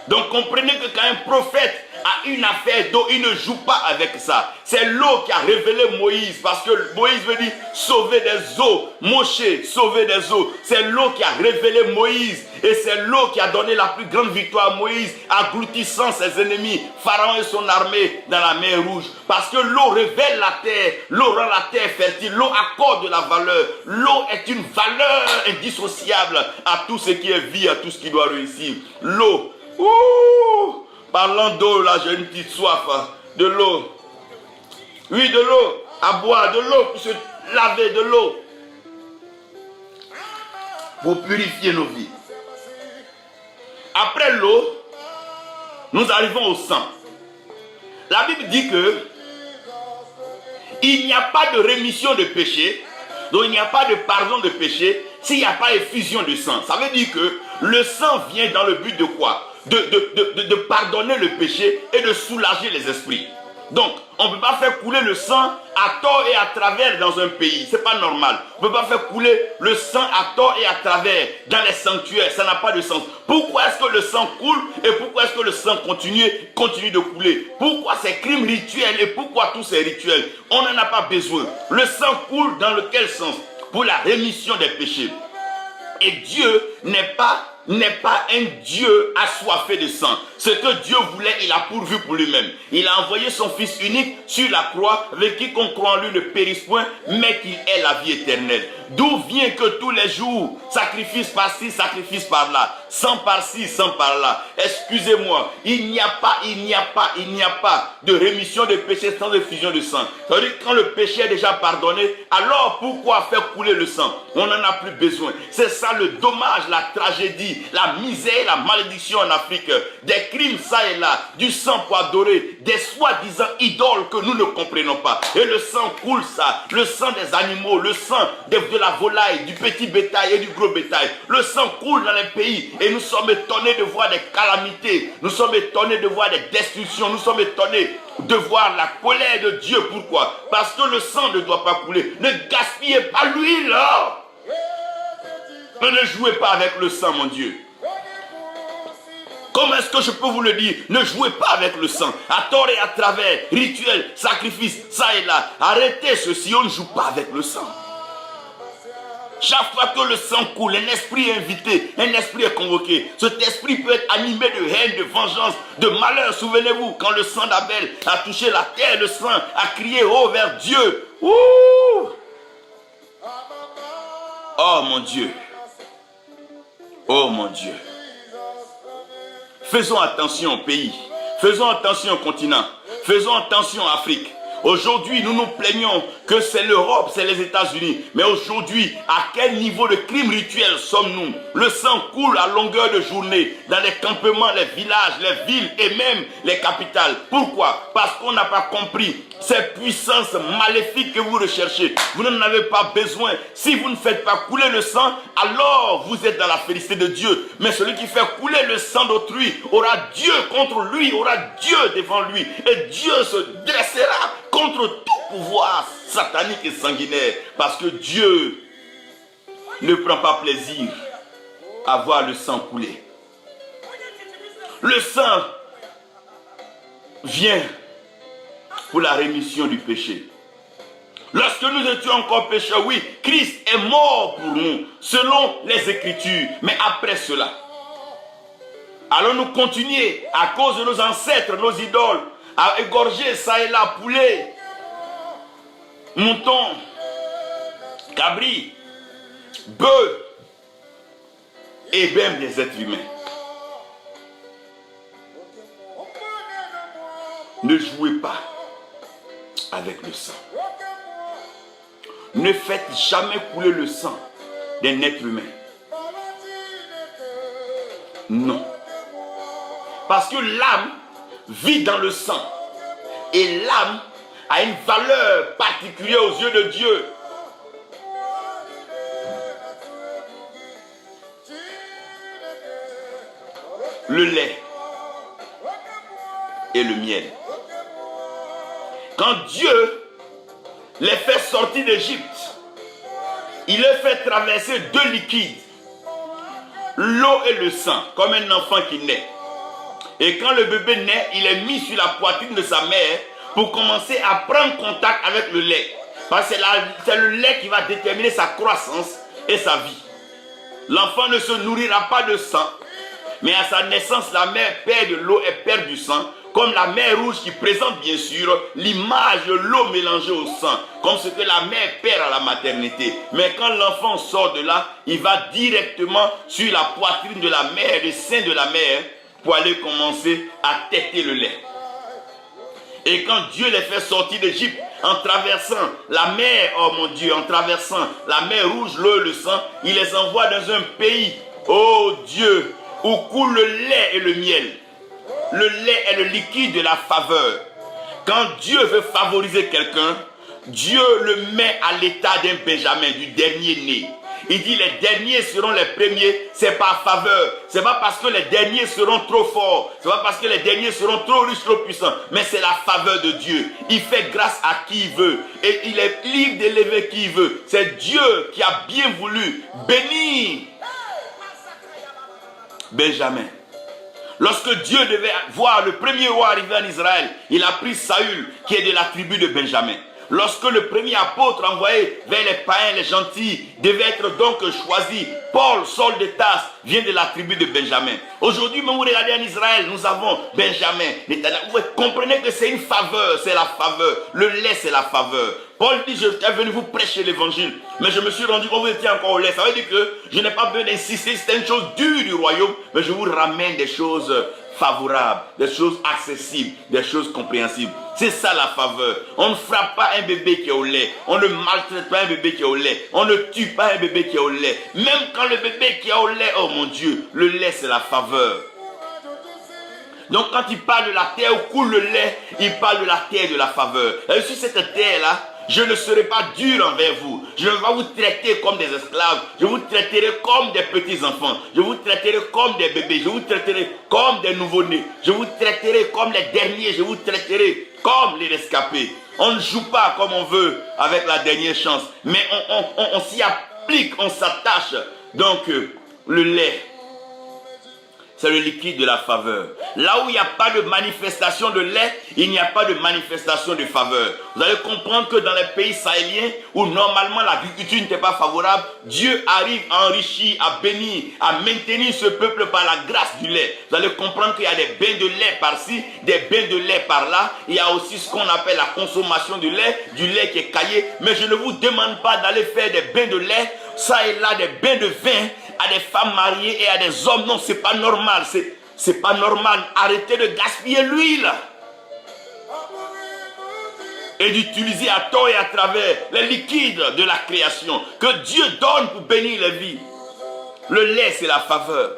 Donc comprenez que quand un prophète a une affaire d'eau, il ne joue pas avec ça. C'est l'eau qui a révélé Moïse, parce que Moïse veut dire sauver des eaux. Moshe, sauver des eaux. C'est l'eau qui a révélé Moïse. Et c'est l'eau qui a donné la plus grande victoire à Moïse, agglutissant ses ennemis, Pharaon et son armée dans la mer Rouge. Parce que l'eau révèle la terre, l'eau rend la terre fertile, l'eau accorde de la valeur. L'eau est une valeur indissociable à tout ce qui est vie, à tout ce qui doit réussir. L'eau. Ouh! Parlant d'eau, là, j'ai une petite soif. De l'eau. Oui, de l'eau. À boire, de l'eau pour se laver, de l'eau. Pour purifier nos vies. Après l'eau, nous arrivons au sang. La Bible dit que il n'y a pas de rémission de péché. Donc il n'y a pas de pardon de péché s'il n'y a pas effusion de sang. Ça veut dire que le sang vient dans le but de quoi? De pardonner le péché et de soulager les esprits. Donc, on ne peut pas faire couler le sang à tort et à travers dans un pays. Ce n'est pas normal. On ne peut pas faire couler le sang à tort et à travers dans les sanctuaires. Ça n'a pas de sens. Pourquoi est-ce que le sang coule et pourquoi est-ce que le sang continue de couler? Pourquoi ces crimes rituels et pourquoi tous ces rituels? On n'en a pas besoin. Le sang coule dans lequel sens? Pour la rémission des péchés. Et Dieu n'est pas n'est pas un Dieu assoiffé de sang. Ce que Dieu voulait, il a pourvu pour lui-même. Il a envoyé son Fils unique sur la croix, avec quiconque croit en lui ne périsse point, mais qu'il ait la vie éternelle. D'où vient que tous les jours, sacrifice par-ci, sacrifice par-là, sang par-ci, sang par-là. Excusez-moi, il n'y a pas de rémission de péché sans effusion de sang. C'est-à-dire quand le péché est déjà pardonné, alors pourquoi faire couler le sang? On n'en a plus besoin. C'est ça le dommage, la tragédie, la misère, la malédiction en Afrique. Des crimes ça et là, du sang pour adorer, des soi-disant idoles que nous ne comprenons pas. Et le sang coule ça, le sang des animaux, le sang de la volaille, du petit bétail et du gros bétail. Le sang coule dans les pays et nous sommes étonnés de voir des calamités. Nous sommes étonnés de voir des destructions. Nous sommes étonnés de voir la colère de Dieu. Pourquoi? Parce que le sang ne doit pas couler. Ne gaspillez pas l'huile. Mais ne jouez pas avec le sang, mon Dieu. Comment est-ce que je peux vous le dire? Ne jouez pas avec le sang. À tort et à travers, rituel, sacrifice, ça et là. Arrêtez ceci, on ne joue pas avec le sang. Chaque fois que le sang coule, un esprit est invité, un esprit est convoqué. Cet esprit peut être animé de haine, de vengeance, de malheur. Souvenez-vous, quand le sang d'Abel a touché la terre, le sang a crié haut vers Dieu. Ouh! Oh mon Dieu. Oh mon Dieu. Faisons attention au pays. Faisons attention au continent. Faisons attention à l'Afrique. Aujourd'hui, nous nous plaignons que c'est l'Europe, c'est les États-Unis. Mais aujourd'hui, à quel niveau de crime rituel sommes-nous? Le sang coule à longueur de journée dans les campements, les villages, les villes et même les capitales. Pourquoi? Parce qu'on n'a pas compris ces puissances maléfiques que vous recherchez. Vous n'en avez pas besoin. Si vous ne faites pas couler le sang, alors vous êtes dans la félicité de Dieu. Mais celui qui fait couler le sang d'autrui aura Dieu contre lui, aura Dieu devant lui. Et Dieu se dressera contre tout pouvoir satanique et sanguinaire. Parce que Dieu ne prend pas plaisir à voir le sang couler. Le sang vient pour la rémission du péché. Lorsque nous étions encore pécheurs, oui, Christ est mort pour nous, selon les Écritures. Mais après cela, allons-nous continuer, à cause de nos ancêtres, nos idoles, à égorger ça et là, poulet, mouton, cabri, bœuf, et même des êtres humains? Ne jouez pas avec le sang. Ne faites jamais couler le sang d'un être humain. Non. Parce que l'âme vit dans le sang. Et l'âme a une valeur particulière aux yeux de Dieu. Le lait et le miel. Quand Dieu les fait sortir d'Égypte, il les fait traverser deux liquides, l'eau et le sang, comme un enfant qui naît. Et quand le bébé naît, il est mis sur la poitrine de sa mère pour commencer à prendre contact avec le lait. Parce que c'est le lait qui va déterminer sa croissance et sa vie. L'enfant ne se nourrira pas de sang, mais à sa naissance, la mère perd de l'eau et perd du sang, comme la mer rouge qui présente bien sûr l'image de l'eau mélangée au sang, comme ce que la mère perd à la maternité. Mais quand l'enfant sort de là, il va directement sur la poitrine de la mère, le sein de la mère, pour aller commencer à téter le lait. Et quand Dieu les fait sortir d'Égypte, en traversant la mer, oh mon Dieu, en traversant la mer rouge, l'eau et le sang, il les envoie dans un pays, oh Dieu, où coule le lait et le miel. Le lait est le liquide de la faveur. Quand Dieu veut favoriser quelqu'un, Dieu le met à l'état d'un Benjamin, du dernier né. Il dit les derniers seront les premiers, c'est par faveur. C'est pas parce que les derniers seront trop forts, c'est pas parce que les derniers seront trop riches, trop puissants, mais c'est la faveur de Dieu. Il fait grâce à qui il veut et il est libre d'élever qui il veut. C'est Dieu qui a bien voulu bénir Benjamin. Lorsque Dieu devait voir le premier roi arriver en Israël, il a pris Saül qui est de la tribu de Benjamin. Lorsque le premier apôtre envoyé vers les païens, les gentils, devait être donc choisi, Paul, Saul de Tarse, vient de la tribu de Benjamin. Aujourd'hui, même vous regardez en Israël, nous avons Benjamin. Vous comprenez que c'est une faveur, c'est la faveur. Le lait, c'est la faveur. Paul dit, je suis venu vous prêcher l'évangile, mais je me suis rendu compte que vous étiez encore au lait. Ça veut dire que je n'ai pas besoin d'insister, c'est une chose dure du royaume, mais je vous ramène des choses favorables, des choses accessibles, des choses compréhensibles. C'est ça la faveur. On ne frappe pas un bébé qui est au lait. On ne maltraite pas un bébé qui est au lait. On ne tue pas un bébé qui est au lait. Même quand le bébé qui est au lait, oh mon Dieu, le lait c'est la faveur. Donc quand il parle de la terre où coule le lait, il parle de la terre de la faveur. Et sur cette terre-là, je ne serai pas dur envers vous. Je ne vais pas vous traiter comme des esclaves. Je vous traiterai comme des petits-enfants. Je vous traiterai comme des bébés. Je vous traiterai comme des nouveau-nés. Je vous traiterai comme les derniers. Je vous traiterai comme les rescapés. On ne joue pas comme on veut avec la dernière chance. Mais on s'y applique, on s'attache. Donc, le lait, c'est le liquide de la faveur. Là où il n'y a pas de manifestation de lait, il n'y a pas de manifestation de faveur. Vous allez comprendre que dans les pays sahéliens, où normalement l'agriculture n'était pas favorable, Dieu arrive à enrichir, à bénir, à maintenir ce peuple par la grâce du lait. Vous allez comprendre qu'il y a des bains de lait par-ci, des bains de lait par-là. Il y a aussi ce qu'on appelle la consommation du lait qui est caillé. Mais je ne vous demande pas d'aller faire des bains de lait, ça et là, des bains de vin, à des femmes mariées et à des hommes. Non, c'est pas normal. C'est pas normal. Arrêtez de gaspiller l'huile. Et d'utiliser à tort et à travers les liquides de la création que Dieu donne pour bénir les vies. Le lait, c'est la faveur.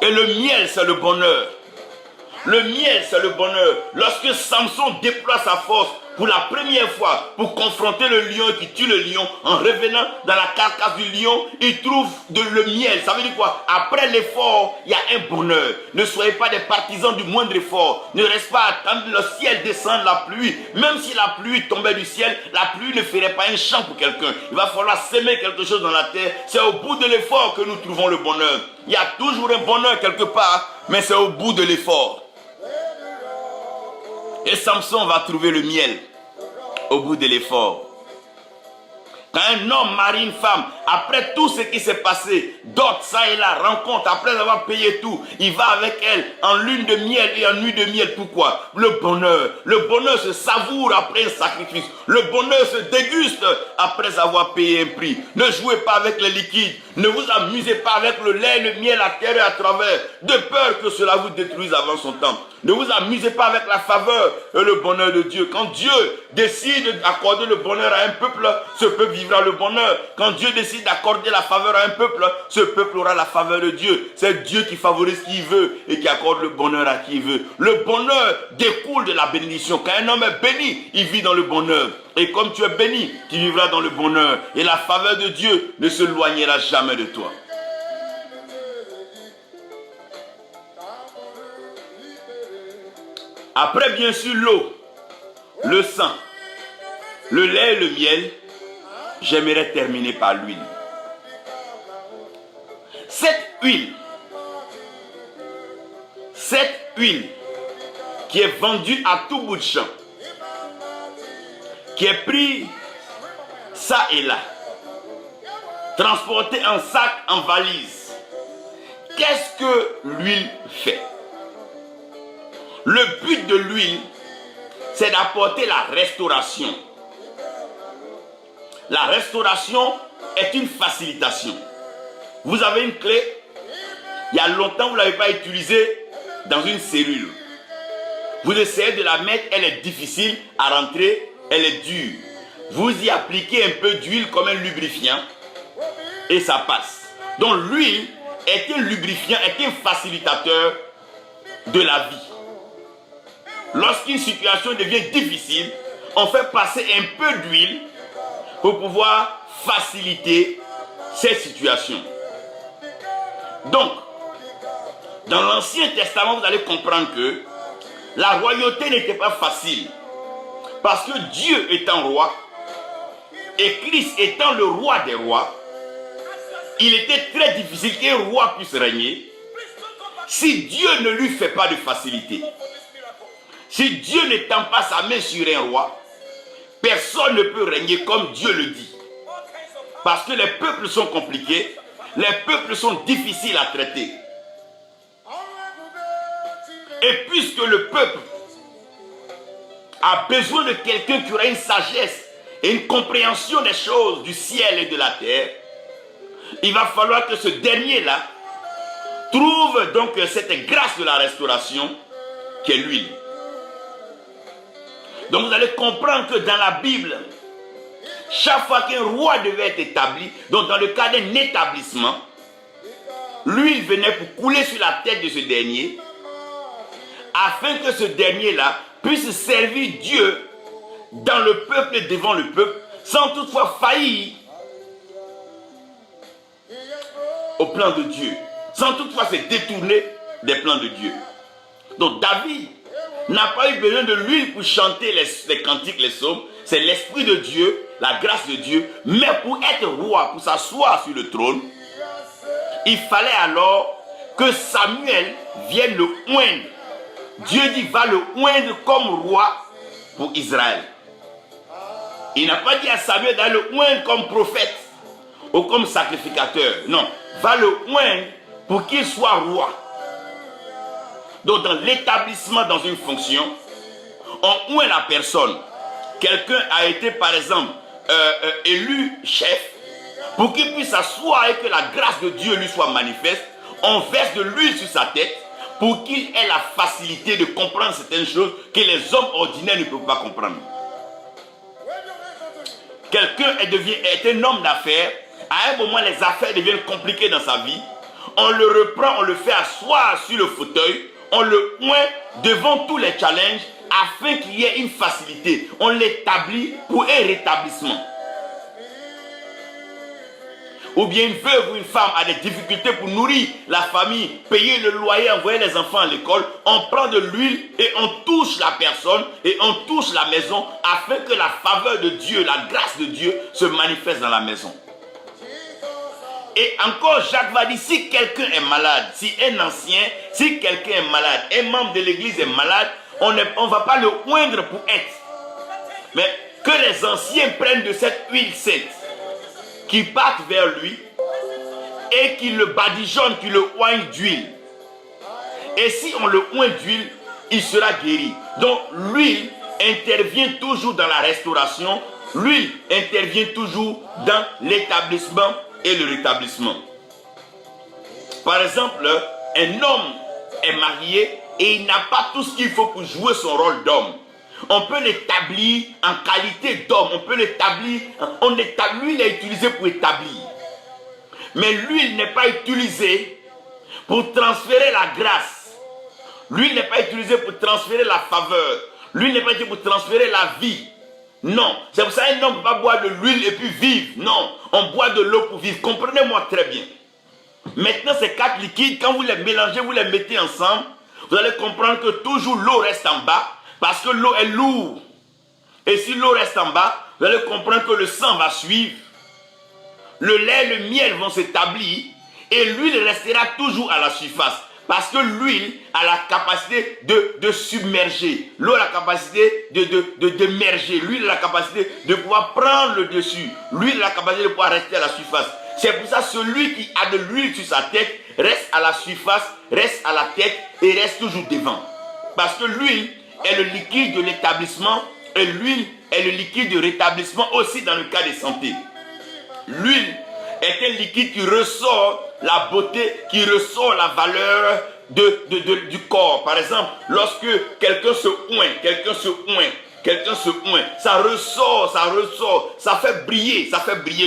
Et le miel, c'est le bonheur. Le miel, c'est le bonheur. Lorsque Samson déploie sa force pour la première fois pour confronter le lion qui tue le lion, en revenant dans la carcasse du lion, il trouve le miel. Ça veut dire quoi? Après l'effort, il y a un bonheur. Ne soyez pas des partisans du moindre effort. Ne reste pas à attendre le ciel descendre la pluie. Même si la pluie tombait du ciel, la pluie ne ferait pas un champ pour quelqu'un. Il va falloir s'aimer quelque chose dans la terre. C'est au bout de l'effort que nous trouvons le bonheur. Il y a toujours un bonheur quelque part, mais c'est au bout de l'effort. Et Samson va trouver le miel au bout de l'effort. Quand un homme marie une femme, après tout ce qui s'est passé, dot, ça et là, rencontre, après avoir payé tout, il va avec elle en lune de miel et en nuit de miel. Pourquoi? Le bonheur. Le bonheur se savoure après un sacrifice. Le bonheur se déguste après avoir payé un prix. Ne jouez pas avec les liquides. Ne vous amusez pas avec le lait, le miel à terre et à travers, de peur que cela vous détruise avant son temps. Ne vous amusez pas avec la faveur et le bonheur de Dieu. Quand Dieu décide d'accorder le bonheur à un peuple, ce peuple vivra le bonheur. Quand Dieu décide d'accorder la faveur à un peuple, ce peuple aura la faveur de Dieu. C'est Dieu qui favorise qui il veut et qui accorde le bonheur à qui il veut. Le bonheur découle de la bénédiction. Quand un homme est béni, il vit dans le bonheur. Et comme tu es béni, tu vivras dans le bonheur. Et la faveur de Dieu ne se éloignera jamais de toi. Après, bien sûr, l'eau, le sang, le lait et le miel, j'aimerais terminer par l'huile. Cette huile qui est vendue à tout bout de champ, qui est prise ça et là, transportée en sac, en valise. Qu'est-ce que l'huile fait? Le but de l'huile, c'est d'apporter la restauration. La restauration est une facilitation. Vous avez une clé, il y a longtemps vous ne l'avez pas utilisée dans une cellule. Vous essayez de la mettre, elle est difficile à rentrer, elle est dure. Vous y appliquez un peu d'huile comme un lubrifiant et ça passe. Donc l'huile est un lubrifiant, est un facilitateur de la vie. Lorsqu'une situation devient difficile, on fait passer un peu d'huile pour pouvoir faciliter ces situations. Donc, dans l'Ancien Testament, vous allez comprendre que la royauté n'était pas facile. Parce que Dieu étant roi, et Christ étant le roi des rois, il était très difficile qu'un roi puisse régner si Dieu ne lui fait pas de facilité. Si Dieu n'étend pas sa main sur un roi, personne ne peut régner comme Dieu le dit. Parce que les peuples sont compliqués, les peuples sont difficiles à traiter. Et puisque le peuple a besoin de quelqu'un qui aura une sagesse et une compréhension des choses du ciel et de la terre, il va falloir que ce dernier-là trouve donc cette grâce de la restauration qui est l'huile. Donc vous allez comprendre que dans la Bible, chaque fois qu'un roi devait être établi, donc dans le cas d'un établissement, l'huile venait pour couler sur la tête de ce dernier, afin que ce dernier-là puisse servir Dieu dans le peuple et devant le peuple, sans toutefois faillir au plan de Dieu, sans toutefois se détourner des plans de Dieu. Donc David n'a pas eu besoin de l'huile pour chanter les cantiques, les psaumes. C'est l'Esprit de Dieu, la grâce de Dieu. Mais pour être roi, pour s'asseoir sur le trône, il fallait alors que Samuel vienne le oindre. Dieu dit, va le oindre comme roi pour Israël. Il n'a pas dit à Samuel d'aller le oindre comme prophète ou comme sacrificateur. Non, va le oindre pour qu'il soit roi. Donc dans l'établissement dans une fonction, on oint la personne. Quelqu'un a été par exemple élu chef, pour qu'il puisse s'asseoir et que la grâce de Dieu lui soit manifeste, on verse de l'huile sur sa tête pour qu'il ait la facilité de comprendre certaines choses que les hommes ordinaires ne peuvent pas comprendre. Quelqu'un est un homme d'affaires, à un moment les affaires deviennent compliquées dans sa vie, on le reprend, on le fait asseoir sur le fauteuil, on le oint devant tous les challenges afin qu'il y ait une facilité. On l'établit pour un rétablissement. Ou bien une veuve ou une femme a des difficultés pour nourrir la famille, payer le loyer, envoyer les enfants à l'école, on prend de l'huile et on touche la personne et on touche la maison afin que la faveur de Dieu, la grâce de Dieu se manifeste dans la maison. Et encore, Jacques va dire, si quelqu'un est malade, si un ancien, si quelqu'un est malade, un membre de l'église est malade, on ne va pas le oindre pour être. Mais que les anciens prennent de cette huile sainte, qui partent vers lui, et qu'ils le badigeonnent, qu'ils le oignent d'huile. Et si on le oint d'huile, il sera guéri. Donc l'huile intervient toujours dans la restauration, l'huile intervient toujours dans l'établissement et le rétablissement. Par exemple, un homme est marié et il n'a pas tout ce qu'il faut pour jouer son rôle d'homme. On peut l'établir en qualité d'homme, on peut l'établir, l'huile est utilisée pour établir. Mais l'huile n'est pas utilisée pour transférer la grâce. L'huile n'est pas utilisée pour transférer la faveur. L'huile n'est pas utilisée pour transférer la vie. Non, c'est pour ça qu'un homme ne peut pas boire de l'huile et puis vivre. Non, on boit de l'eau pour vivre. Comprenez-moi très bien. Maintenant, ces quatre liquides, quand vous les mélangez, vous les mettez ensemble, vous allez comprendre que toujours l'eau reste en bas parce que l'eau est lourde. Et si l'eau reste en bas, vous allez comprendre que le sang va suivre. Le lait et le miel vont s'établir et l'huile restera toujours à la surface. Parce que l'huile a la capacité de submerger. L'eau a la capacité d'émerger. L'huile a la capacité de pouvoir prendre le dessus. L'huile a la capacité de pouvoir rester à la surface. C'est pour ça que celui qui a de l'huile sur sa tête reste à la surface, reste à la tête et reste toujours devant. Parce que l'huile est le liquide de l'établissement et l'huile est le liquide de rétablissement aussi dans le cas de santé. L'huile est un liquide qui ressort la beauté, qui ressort la valeur du corps. Par exemple, lorsque quelqu'un se oint, ça ressort, ça fait briller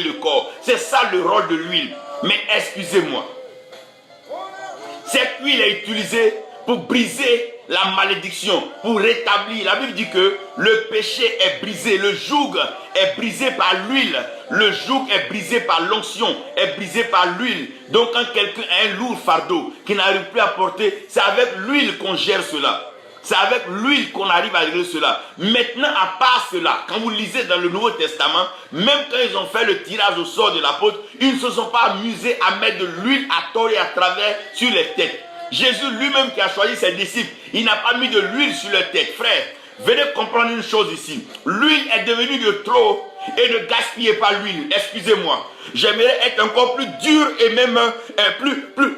le corps. C'est ça le rôle de l'huile. Mais excusez-moi, cette huile est utilisée pour briser la malédiction, pour rétablir. La Bible dit que le péché est brisé, le joug est brisé par l'huile, le joug est brisé par l'onction, est brisé par l'huile. Donc quand quelqu'un a un lourd fardeau qui n'arrive plus à porter, c'est avec l'huile qu'on gère cela. C'est avec l'huile qu'on arrive à régler cela. Maintenant, à part cela, quand vous lisez dans le Nouveau Testament, même quand ils ont fait le tirage au sort de l'apôtre, ils ne se sont pas amusés à mettre de l'huile à tort et à travers sur les têtes. Jésus lui-même qui a choisi ses disciples, il n'a pas mis de l'huile sur leur tête. Frère, venez comprendre une chose ici. L'huile est devenue de trop et ne gaspillez pas l'huile. Excusez-moi. J'aimerais être encore plus dur et même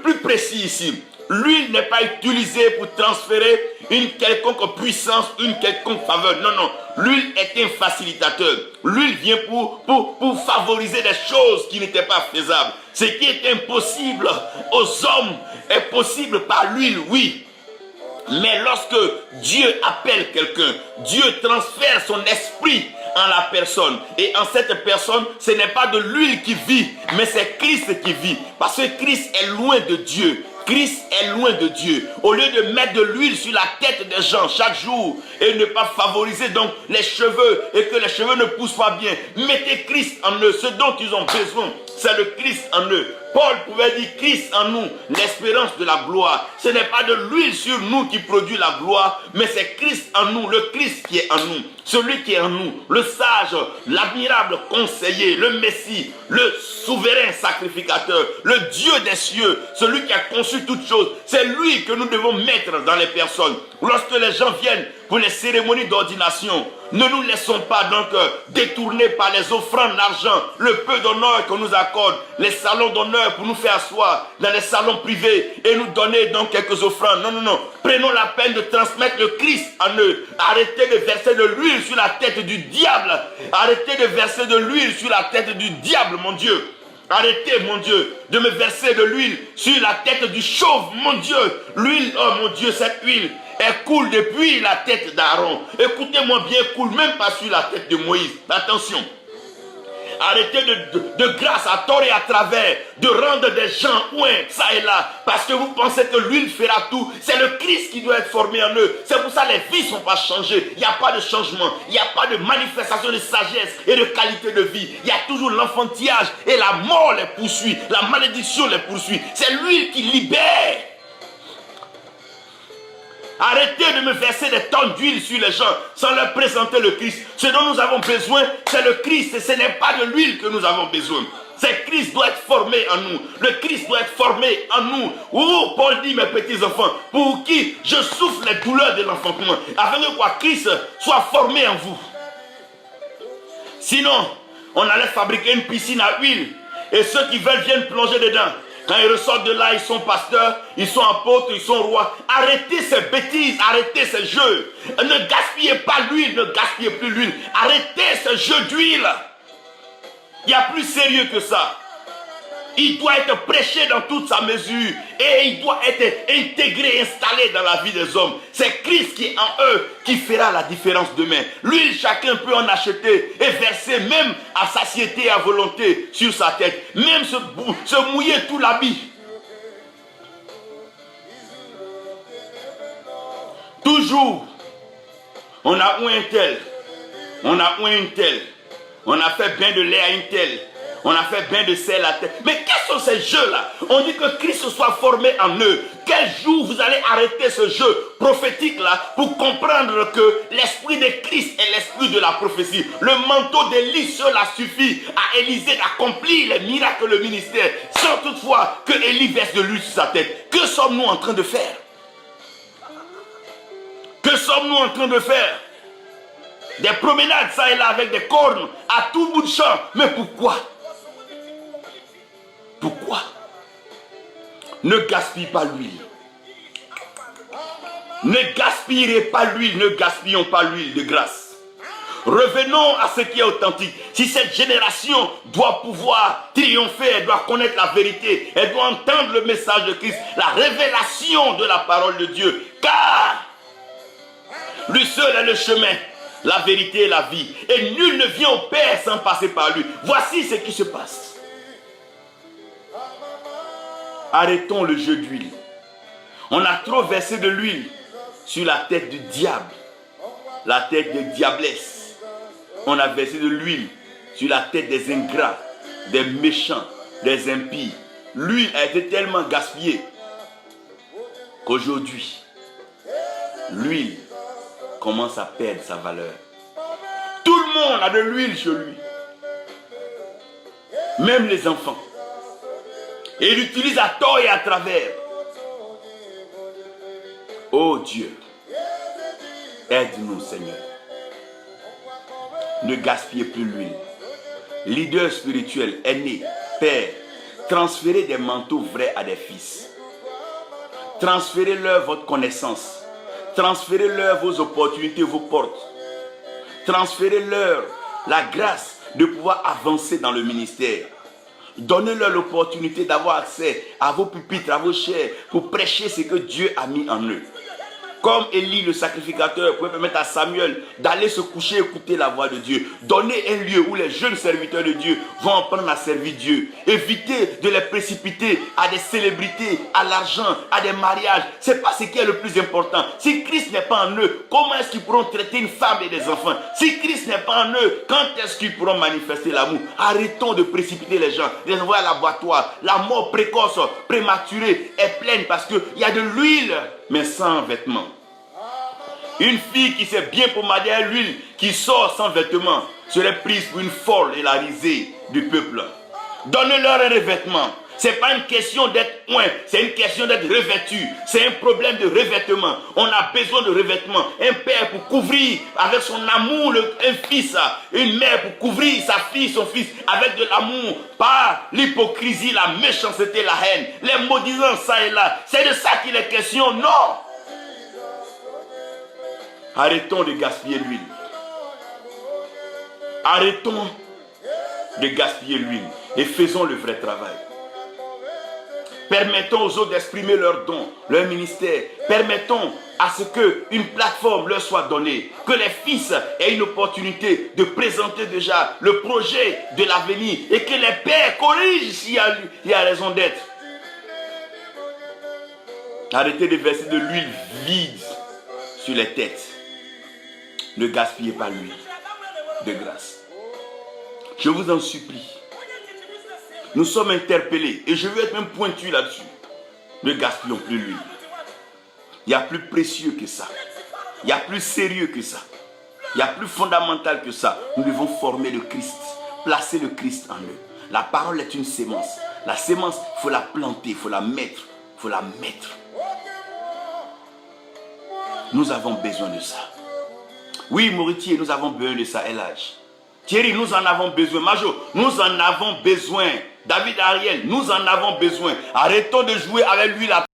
plus précis ici. L'huile n'est pas utilisée pour transférer une quelconque puissance, une quelconque faveur. Non, non. L'huile est un facilitateur. L'huile vient pour favoriser des choses qui n'étaient pas faisables. Ce qui est impossible aux hommes est possible par l'huile, oui. Mais lorsque Dieu appelle quelqu'un, Dieu transfère son esprit en la personne. Et en cette personne, ce n'est pas de l'huile qui vit, mais c'est Christ qui vit. Parce que Christ est loin de Dieu. Christ est loin de Dieu. Au lieu de mettre de l'huile sur la tête des gens chaque jour et ne pas favoriser donc les cheveux et que les cheveux ne poussent pas bien, mettez Christ en eux. Ce dont ils ont besoin, c'est le Christ en eux. Paul pouvait dire Christ en nous, l'espérance de la gloire. Ce n'est pas de l'huile sur nous qui produit la gloire, mais c'est Christ en nous, le Christ qui est en nous. Celui qui est en nous, le sage, l'admirable conseiller, le Messie, le souverain sacrificateur, le Dieu des cieux, celui qui a conçu toutes choses. C'est lui que nous devons mettre dans les personnes. Lorsque les gens viennent pour les cérémonies d'ordination, ne nous laissons pas donc détourner par les offrandes d'argent, le peu d'honneur qu'on nous accorde, les salons d'honneur pour nous faire asseoir dans les salons privés et nous donner donc quelques offrandes. Non, non, non. Prenons la peine de transmettre le Christ en eux. Arrêtez de verser de l'huile sur la tête du diable. Arrêtez de verser de l'huile sur la tête du diable, mon Dieu. Arrêtez, mon Dieu, de me verser de l'huile sur la tête du chauve, mon Dieu. L'huile, oh mon Dieu, cette huile, elle coule depuis la tête d'Aaron. Écoutez-moi bien, elle coule même pas sur la tête de Moïse. Attention. Arrêtez de grâce à tort et à travers de rendre des gens ouin, ça et là, parce que vous pensez que l'huile fera tout. C'est le Christ qui doit être formé en eux. C'est pour ça que les vies ne sont pas changées. Il n'y a pas de changement. Il n'y a pas de manifestation de sagesse et de qualité de vie. Il y a toujours l'enfantillage et la mort les poursuit. La malédiction les poursuit. C'est l'huile qui libère. Arrêtez de me verser des tonnes d'huile sur les gens sans leur présenter le Christ. Ce dont nous avons besoin, c'est le Christ et ce n'est pas de l'huile que nous avons besoin. C'est Christ doit être formé en nous. Le Christ doit être formé en nous. Oh, Paul dit, mes petits enfants, pour qui je souffre les douleurs de l'enfantement, afin que quoi Christ soit formé en vous. Sinon, on allait fabriquer une piscine à huile et ceux qui veulent viennent plonger dedans. Quand ils ressortent de là, ils sont pasteurs, ils sont apôtres, ils sont rois. Arrêtez ces bêtises, arrêtez ces jeux. Ne gaspillez pas l'huile, ne gaspillez plus l'huile. Arrêtez ce jeu d'huile. Il y a plus sérieux que ça. Il doit être prêché dans toute sa mesure et il doit être intégré, installé dans la vie des hommes. C'est Christ qui est en eux qui fera la différence demain. L'huile, chacun peut en acheter et verser même à satiété et à volonté sur sa tête. Même se mouiller tout l'habit. Toujours, on a oué un tel, on a oué une telle, on a fait bain de lait à une telle. On a fait bain de sel à terre. Mais quels sont ces jeux-là? On dit que Christ soit formé en eux. Quel jour vous allez arrêter ce jeu prophétique-là pour comprendre que l'esprit de Christ est l'esprit de la prophétie? Le manteau d'Élie, cela suffit à Élisée d'accomplir les miracles, le ministère, sans toutefois que Élie verse de l'huile sur sa tête. Que sommes-nous en train de faire? Que sommes-nous en train de faire? Des promenades ça et là avec des cornes à tout bout de champ. Mais pourquoi? Pourquoi? Ne gaspille pas l'huile. Ne gaspillez pas l'huile, ne gaspillons pas l'huile de grâce. Revenons à ce qui est authentique. Si cette génération doit pouvoir triompher, elle doit connaître la vérité, elle doit entendre le message de Christ, la révélation de la parole de Dieu. Car lui seul est le chemin, la vérité et la vie. Et nul ne vient au Père sans passer par lui. Voici ce qui se passe. Arrêtons le jeu d'huile. On a trop versé de l'huile sur la tête du diable, la tête des diablesses. On a versé de l'huile sur la tête des ingrats, des méchants, des impies. L'huile a été tellement gaspillée qu'aujourd'hui, l'huile commence à perdre sa valeur. Tout le monde a de l'huile sur lui. Même les enfants. Et il l'utilise à tort et à travers. Oh Dieu, Aide-nous, Seigneur. Ne gaspillez plus l'huile. Leader spirituel, aîné, père, transférez des manteaux vrais à des fils. Transférez-leur votre connaissance. Transférez-leur vos opportunités, vos portes. Transférez-leur la grâce de pouvoir avancer dans le ministère. Donnez-leur l'opportunité d'avoir accès à vos pupitres, à vos chairs, pour prêcher ce que Dieu a mis en eux. Comme Élie, le sacrificateur, pouvait permettre à Samuel d'aller se coucher et écouter la voix de Dieu. Donnez un lieu où les jeunes serviteurs de Dieu vont apprendre à servir Dieu. Évitez de les précipiter à des célébrités, à l'argent, à des mariages. Ce n'est pas ce qui est le plus important. Si Christ n'est pas en eux, comment est-ce qu'ils pourront traiter une femme et des enfants? Si Christ n'est pas en eux, quand est-ce qu'ils pourront manifester l'amour? Arrêtons de précipiter les gens, les envoyer à l'abattoir. La mort précoce, prématurée est pleine parce qu'il y a de l'huile, mais sans vêtements. Une fille qui s'est bien pomadée à l'huile, qui sort sans vêtements, serait prise pour une folle et la risée du peuple. Donnez-leur un revêtement. Ce n'est pas une question d'être loin, c'est une question d'être revêtu. C'est un problème de revêtement. On a besoin de revêtement. Un père pour couvrir avec son amour un fils, une mère pour couvrir sa fille, son fils avec de l'amour, pas l'hypocrisie, la méchanceté, la haine, les maudisants ça et là. C'est de ça qu'il est question, non. Arrêtons de gaspiller l'huile. Arrêtons de gaspiller l'huile et faisons le vrai travail. Permettons aux autres d'exprimer leurs dons, leur ministère. Permettons à ce qu'une plateforme leur soit donnée. Que les fils aient une opportunité de présenter déjà le projet de l'avenir. Et que les pères corrigent s'il y a raison d'être. Arrêtez de verser de l'huile vide sur les têtes. Ne gaspillez pas l'huile de grâce. Je vous en supplie. Nous sommes interpellés et je veux être même pointu là-dessus. Ne gaspillons plus l'huile. Il y a plus précieux que ça. Il y a plus sérieux que ça. Il y a plus fondamental que ça. Nous devons former le Christ. Placer le Christ en eux. La parole est une sémence. La sémence, il faut la planter, il faut la mettre. Il faut la mettre. Nous avons besoin de ça. Oui, Moritier, nous avons besoin de ça, Elage. Thierry, nous en avons besoin. Majo, nous en avons besoin. David Ariel, nous en avons besoin. Arrêtons de jouer avec lui la